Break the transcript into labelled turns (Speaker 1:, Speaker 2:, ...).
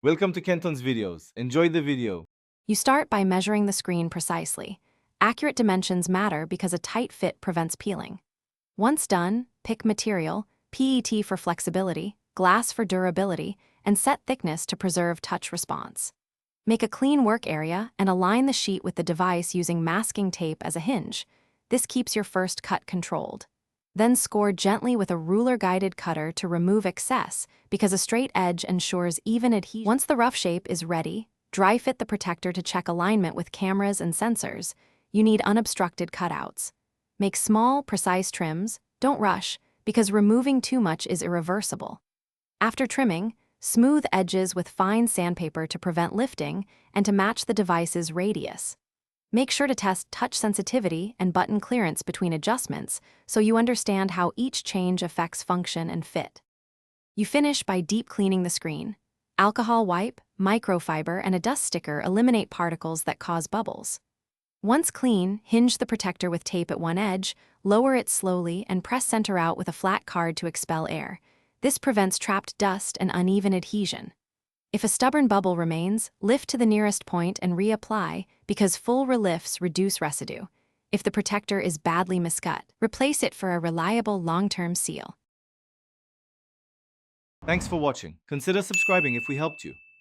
Speaker 1: Welcome to Kenton's videos. Enjoy the video.
Speaker 2: You start by measuring the screen precisely. Accurate dimensions matter because a tight fit prevents peeling. Once done, pick material, PET for flexibility, glass for durability, and set thickness to preserve touch response. Make a clean work area and align the sheet with the device using masking tape as a hinge. This keeps your first cut controlled. Then score gently with a ruler-guided cutter to remove excess because a straight edge ensures even adhesion. Once the rough shape is ready, dry fit the protector to check alignment with cameras and sensors. You need unobstructed cutouts. Make small, precise trims. Don't rush, because removing too much is irreversible. After trimming, smooth edges with fine sandpaper to prevent lifting and to match the device's radius. Make sure to test touch sensitivity and button clearance between adjustments so you understand how each change affects function and fit. You finish by deep cleaning the screen. Alcohol wipe, microfiber, and a dust sticker eliminate particles that cause bubbles. Once clean, hinge the protector with tape at one edge, lower it slowly, and press center out with a flat card to expel air. This prevents trapped dust and uneven adhesion. If a stubborn bubble remains, lift to the nearest point and reapply because full relifts reduce residue. If the protector is badly miscut, replace it for a reliable long-term seal.
Speaker 1: Thanks for watching. Consider subscribing if we helped you.